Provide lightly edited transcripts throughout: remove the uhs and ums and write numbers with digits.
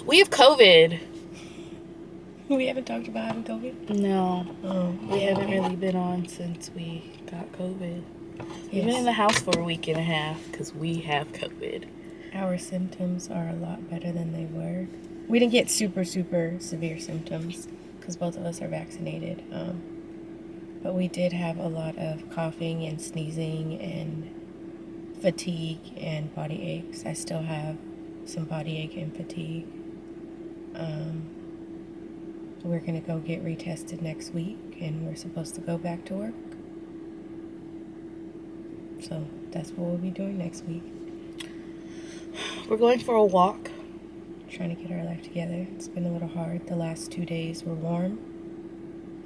We have COVID. We haven't talked about having COVID? No. Oh. We haven't really been on since we got COVID. We've Yes. been in the house for a week and a half because we have COVID. Our symptoms are a lot better than they were. We didn't get super, super severe symptoms because both of us are vaccinated. But we did have a lot of coughing and sneezing and fatigue and body aches. I still have some body ache and fatigue. We're going to go get retested next week, and we're supposed to go back to work. So that's what we'll be doing next week. We're going for a walk. Trying to get our life together. It's been a little hard. The last 2 days were warm,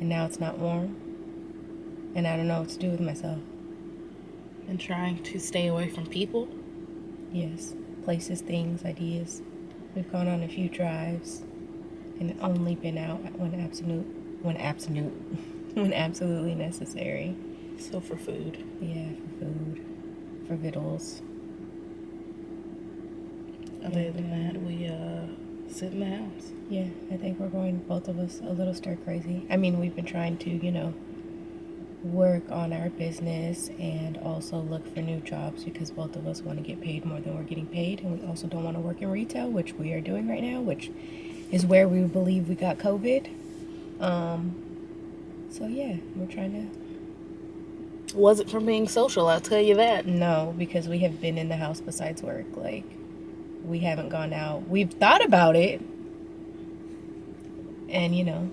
and now it's not warm. And I don't know what to do with myself. And trying to stay away from people. Yes. Places, things, ideas. We've gone on a few drives and only been out when absolutely necessary. So for food. Yeah, for food. For vittles. Other than that, we sit in the house. Yeah, I think we're going, both of us, a little stir crazy. I mean, we've been trying to, work on our business and also look for new jobs because both of us want to get paid more than we're getting paid, and we also don't want to work in retail, which we are doing right now, which is where we believe we got COVID. So yeah, we're trying to... Wasn't from being social, I'll tell you that. No, because we have been in the house besides work. Like, we haven't gone out. We've thought about it and,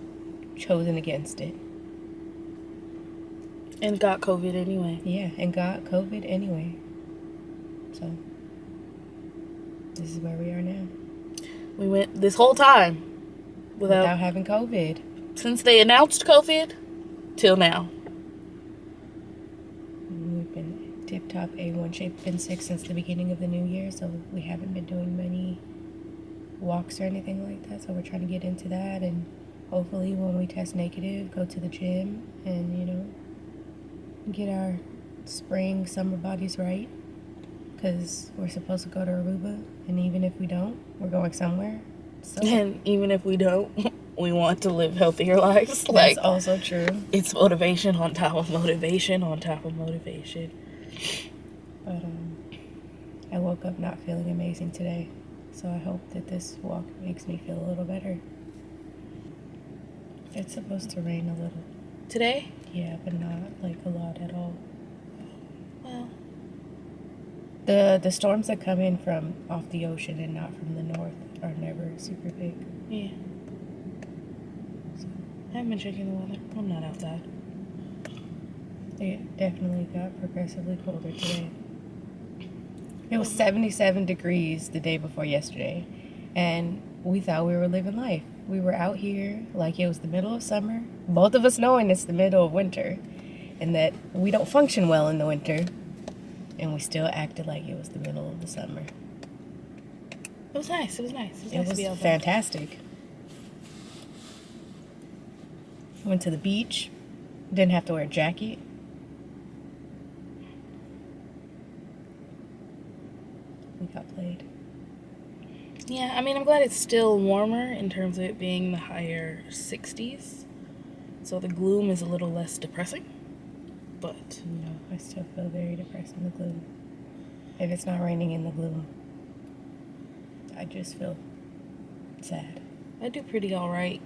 chosen against it. And got COVID anyway. Yeah, and got COVID anyway. So, this is where we are now. We went this whole time without having COVID. Since they announced COVID, till now. We've been tip-top A1 shape, been sick since the beginning of the new year, so we haven't been doing many walks or anything like that, so we're trying to get into that, and hopefully when we test negative, go to the gym and, get our spring, summer bodies right, because we're supposed to go to Aruba, and even if we don't, we're going somewhere. So. And even if we don't, we want to live healthier lives. That's also true. It's motivation on top of motivation on top of motivation. But I woke up not feeling amazing today, so I hope that this walk makes me feel a little better. It's supposed to rain a little. Today? Yeah, but not like a lot at all. Well, the storms that come in from off the ocean and not from the north are never super big. Yeah. So, I haven't been checking the weather. I'm not outside. It definitely got progressively colder today. It was 77 degrees the day before yesterday, and we thought we were living life. We were out here like it was the middle of summer, both of us knowing it's the middle of winter and that we don't function well in the winter, and we still acted like it was the middle of the summer. It was nice. It was nice. It was fantastic. Went to the beach. Didn't have to wear a jacket. We got played. Yeah, I mean, I'm glad it's still warmer in terms of it being the higher 60s. So the gloom is a little less depressing. But no, I still feel very depressed in the gloom. If it's not raining in the gloom, I just feel sad. I do pretty all right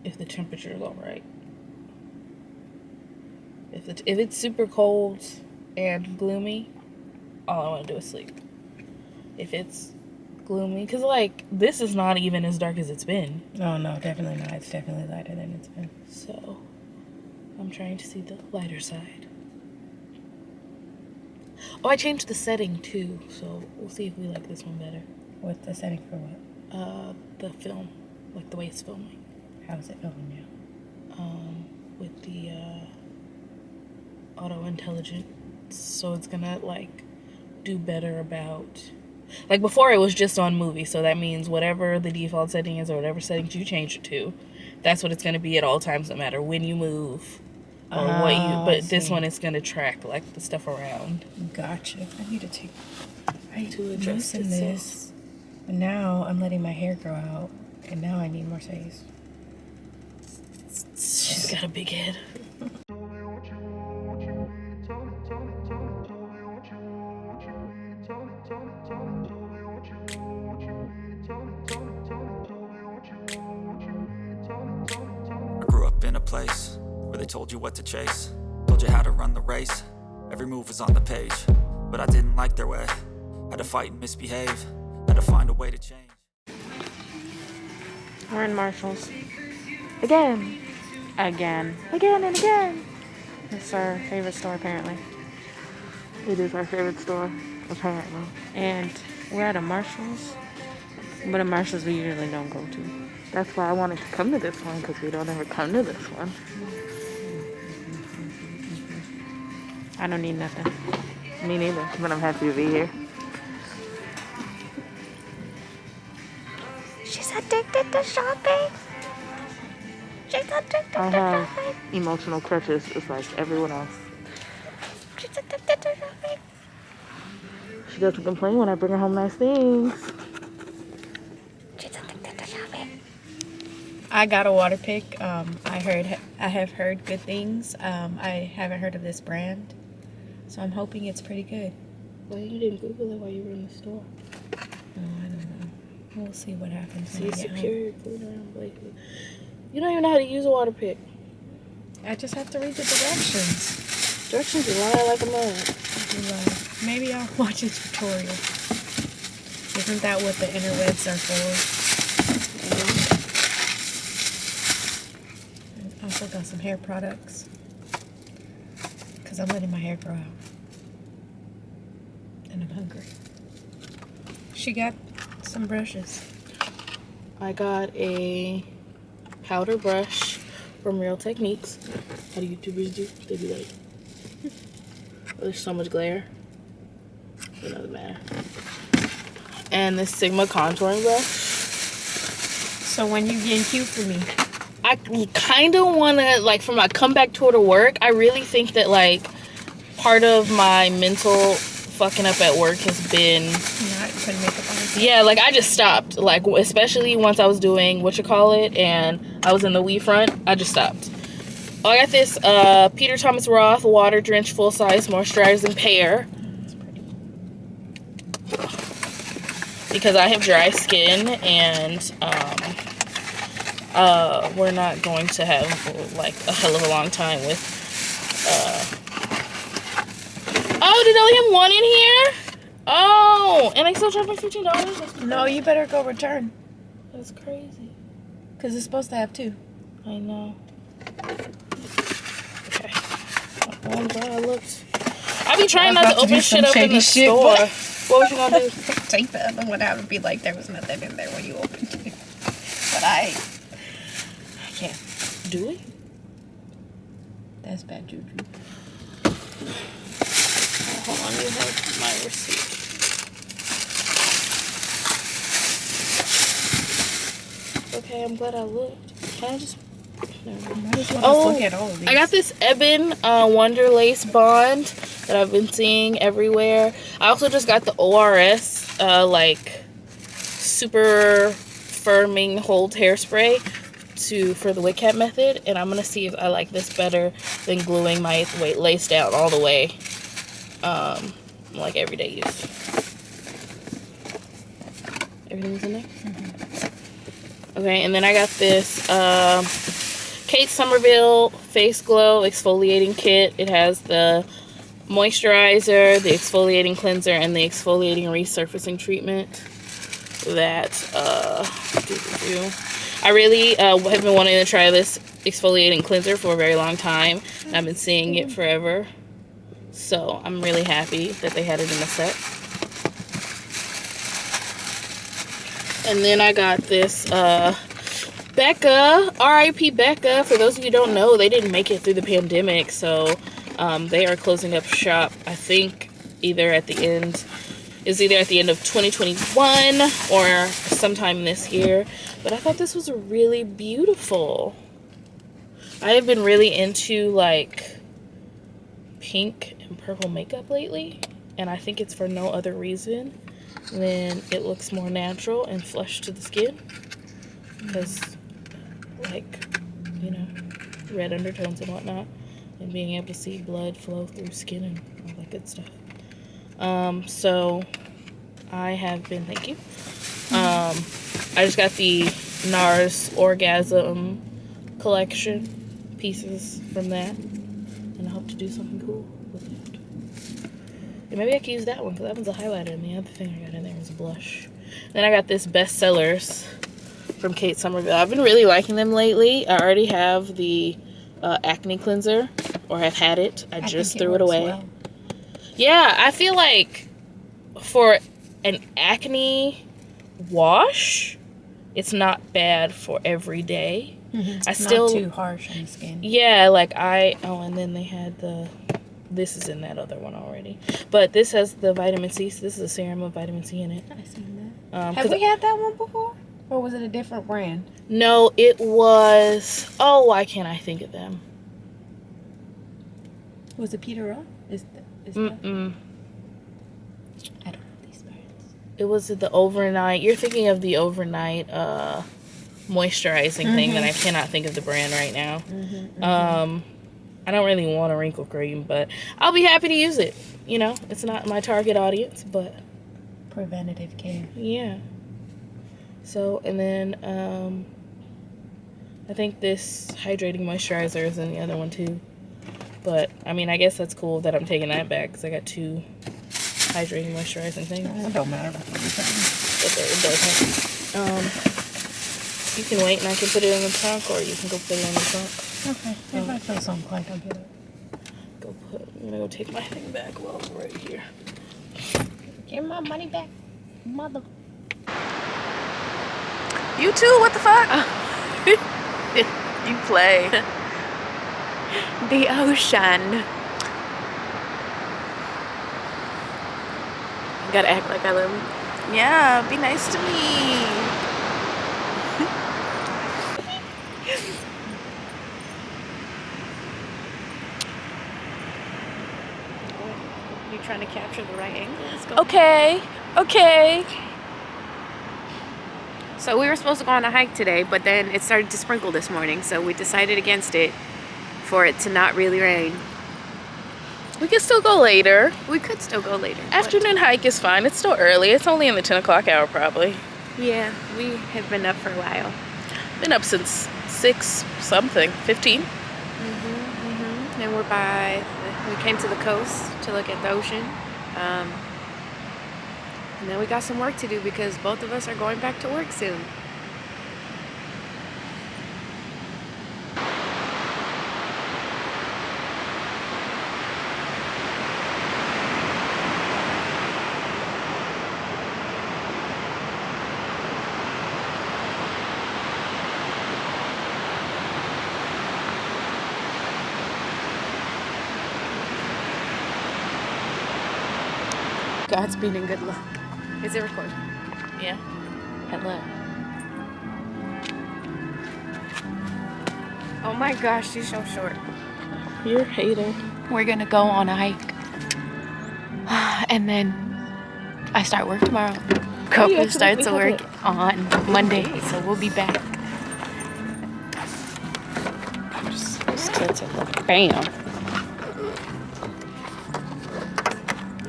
if the temperature is all right. If it's super cold and gloomy, all I want to do is sleep. If it's gloomy, because this is not even as dark as it's been. Oh no, definitely not. It's definitely lighter than it's been. So I'm trying to see the lighter side. Oh, I changed the setting too, so we'll see if we like this one better. What's the setting for what? The film, like the way it's filming. How is it filming now? With the auto intelligence, so it's gonna do better about. Before it was just on movie, so that means whatever the default setting is or whatever settings you change it to, that's what it's going to be at all times, no matter when you move or what you... But this one is going to track, the stuff around. Gotcha. I need to address this. But now I'm letting my hair grow out, and now I need more space. She's got a big head. I grew up in a place where they told you what to chase, told you how to run the race. Every move was on the page, but I didn't like their way. Had to fight and misbehave, had to find a way to change. We're in Marshall's. Again. Again. Again and again. It's our favorite store, apparently. It is our favorite store, apparently. And we're at a Marshall's. But a Marshall's we usually don't go to. That's why I wanted to come to this one, because we don't ever come to this one. I don't need nothing. Me neither, but I'm happy to be here. She's addicted to shopping. She's addicted to shopping. Emotional crutches just like everyone else. She's addicted to shopping. She doesn't complain when I bring her home nice things. She's addicted to shopping. I got a water pick. I have heard good things. I haven't heard of this brand, so I'm hoping it's pretty good. Why you didn't Google it while you were in the store? Oh, I don't know. We'll see what happens. See, superior cleaner and Blakely. You don't even know how to use a water pick. I just have to read the directions. Directions you lie like a mug. Maybe I'll watch a tutorial. Isn't that what the interwebs are for? I also got some hair products because I'm letting my hair grow out. And I'm hungry. She got some brushes. I got a powder brush from Real Techniques. How do YouTubers do? They be like, there's so much glare. It doesn't matter. And this Sigma contouring brush. So when you getting cute for me? I kind of want to, like, for my comeback tour to work, I really think that, like, part of my mental fucking up at work has been... Not putting makeup on. Yeah, like, I just stopped. Like, especially once I was doing whatchamacallit and I was in the we front, I just stopped. Oh, I got this Peter Thomas Roth Water Drenched Full Size Moisturizing Pear. Because I have dry skin and we're not going to have like a hell of a long time with oh, did I only have one in here? Oh, and I still charged me $15? No, you better go return. That's crazy. Because it's supposed to have two. I know. Okay. Well, I'm glad I looked. I be trying not to open shit up in the store. What was you gonna do? Take the other one out and be like, there was nothing in there when you opened it. But I can't. Do we? That's bad juju. Hold on, you have my receipt. Okay, I'm glad I looked. Can I just... Look at all of these. I got this Ebon Wonder Lace Bond that I've been seeing everywhere. I also just got the ORS like super firming hold hairspray for the wig cap method, and I'm gonna see if I like this better than gluing my lace down all the way, like everyday use. Everything's in there. Mm-hmm. Okay, and then I got this Kate Somerville Face Glow Exfoliating Kit. It has the moisturizer, the exfoliating cleanser, and the exfoliating resurfacing treatment. That I really have been wanting to try this exfoliating cleanser for a very long time. I've been seeing it forever, so I'm really happy that they had it in the set. And then I got this Becca, R.I.P. Becca. For those of you who don't know, they didn't make it through the pandemic, so they are closing up shop, I think, either at the end of 2021 or sometime this year. But I thought this was really beautiful. I have been really into, like, pink and purple makeup lately, and I think it's for no other reason then it looks more natural and flush to the skin. Because, like, you know, red undertones and whatnot, and being able to see blood flow through skin and all that good stuff. So I have been, thank you. I just got the NARS Orgasm collection pieces from that, and I hope to do something cool with it. And maybe I can use that one, because that one's a highlighter, and the other thing I got in there was a blush. Then I got this Bestsellers from Kate Somerville. I've been really liking them lately. I already have the acne cleanser, or have had it. I just threw it away. Well. Yeah, I feel like for an acne wash, it's not bad for every day. I still not too harsh on the skin. Yeah, like and then they had this is in that other one already, but this has the vitamin C. So this is a serum with vitamin C in it. I seen that. Have we had that one before, or was it a different brand? No, it was. Oh, why can't I think of them? Was it Peter O? Is that? I don't know these brands. It was the overnight. You're thinking of the overnight moisturizing thing that I cannot think of the brand right now. I don't really want a wrinkle cream, but I'll be happy to use it. You know, it's not my target audience, but preventative care. Yeah. So, and then I think this hydrating moisturizer is in the other one too. But I mean, I guess that's cool that I'm taking that back, because I got 2 hydrating moisturizing things. It don't matter. But it doesn't. You can wait and I can put it in the trunk, or you can go put it in the trunk. Okay. If I feel something like I'll get it. I'm gonna go take my thing back while I'm right here. Give my money back, mother. You too? What the fuck? You play. The ocean. You gotta act like I love you. Yeah, be nice to me. You trying to capture the right angle? Let's go. Okay. So we were supposed to go on a hike today, but then it started to sprinkle this morning, so we decided against it for it to not really rain. We can still go later. We could still go later. Afternoon hike is fine. It's still early. It's only in the 10 o'clock hour probably. Yeah, we have been up for a while. Been up since 6 something, 15. And we came to the coast to look at the ocean. And then we got some work to do because both of us are going back to work soon. Godspeed and good luck. Is it recording? Yeah. Hello. Oh my gosh, she's so short. You're a hater. We're gonna go on a hike. And then I start work tomorrow. Coco starts work on Monday, so we'll be back. Bam.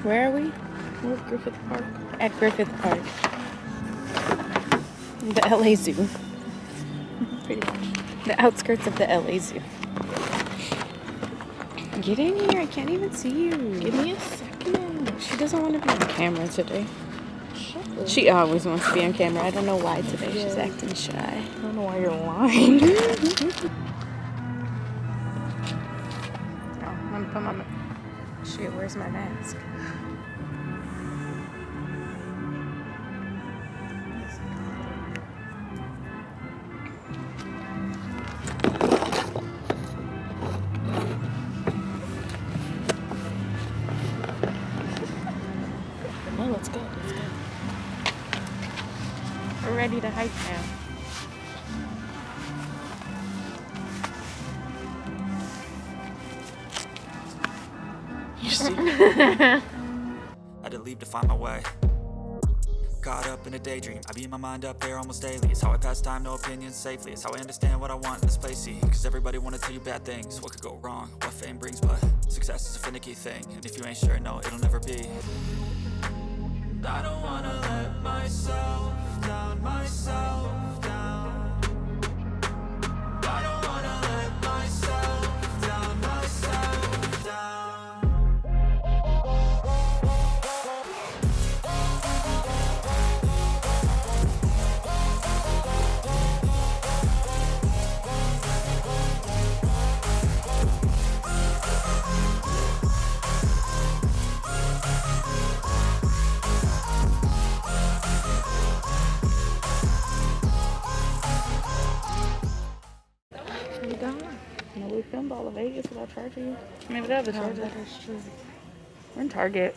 Where are we? We're at Griffith Park. At Griffith Park. The LA Zoo. Pretty much. The outskirts of the LA Zoo. Get in here, I can't even see you. Give me a second. She doesn't want to be on camera today. Shut up. She always wants to be on camera. I don't know why today. She's acting shy. I don't know why you're lying. Let me put my shit, where's my mask? No, let's go. We're ready to hike now. I had to leave to find my way. Caught up in a daydream, I beat my mind up there almost daily. It's how I pass time, no opinions safely. It's how I understand what I want in this place, see. Cause everybody wanna tell you bad things, what could go wrong, what fame brings. But success is a finicky thing, and if you ain't sure, no, it'll never be. I don't wanna let myself down, myself down. I don't wanna let myself down, myself down. We done. No, we filmed all of Vegas without charging you. I mean, without the charger. That is true. We're in Target.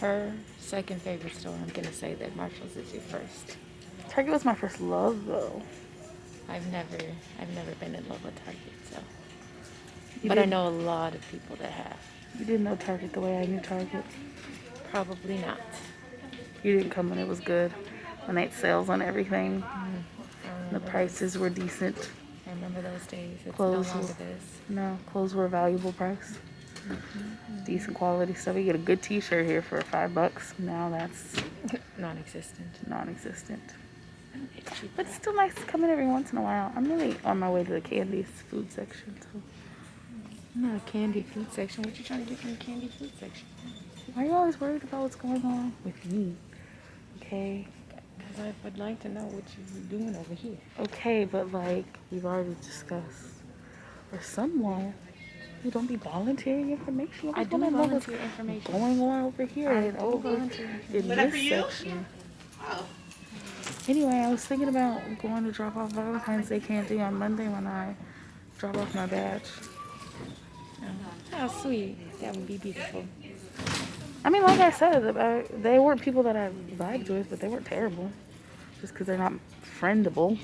Her second favorite store. I'm gonna say that Marshall's is your first. Target was my first love, though. I've never been in love with Target, so. You But I didn't- know a lot of people that have. You didn't know Target the way I knew Target. Probably not. You didn't come when it was good. When they had sales on everything. The prices were decent. I remember those days. It's Clothes no longer were- this. No, clothes were a valuable price. Decent quality stuff. You get a good t-shirt here for $5. Now that's Non-existent. non-existent. It's cheap. But it's still nice to come in every once in a while. I'm really on my way to the candies food section, so. Not a candy food section. What you trying to get from the candy food section? Why are you always worried about what's going on with me? Okay. Because I would like to know what you're doing over here. Okay, but like we've already discussed. For someone who don't be volunteering information. I do wanna know what's volunteer information. going on over here and do over volunteer in this section. Anyway, I was thinking about going to drop off Valentine's Day candy on Monday when I drop off my badge. How sweet. That would be beautiful. I mean, like I said, they weren't people that I vibed with, but they weren't terrible. Just because they're not friendable.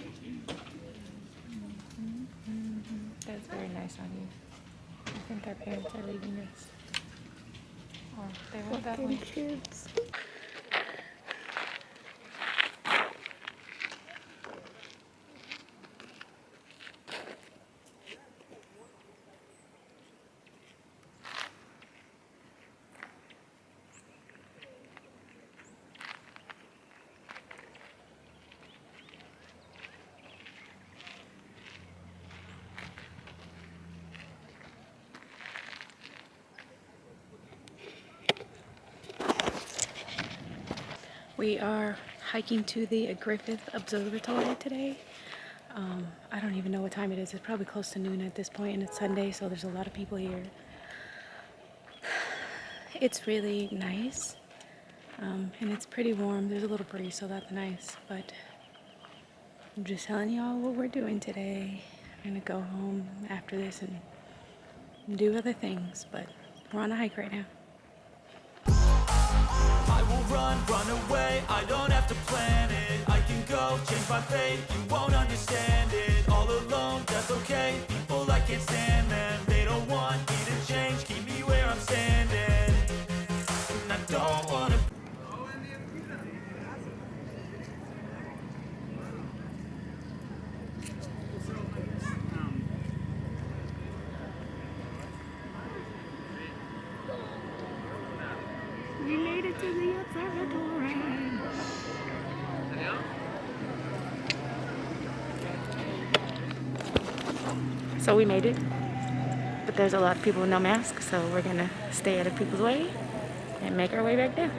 That's very nice on you. I think our parents are leaving us. Or they went that Fucking way. kids. We are hiking to the Griffith Observatory today. I don't even know what time it is. It's probably close to noon at this point, and it's Sunday, so there's a lot of people here. It's really nice, and it's pretty warm. There's a little breeze, so that's nice, but I'm just telling y'all what we're doing today. I'm gonna go home after this and do other things, but we're on a hike right now. I will run away, I don't have to plan it. I can go, change my fate, you won't understand it. All alone, that's okay, people I can't stand them. They don't want me to change, keep me where I'm standing. And I don't wanna. We made it to the observatory. So we made it, but there's a lot of people with no masks, so we're gonna stay out of people's way and make our way back down.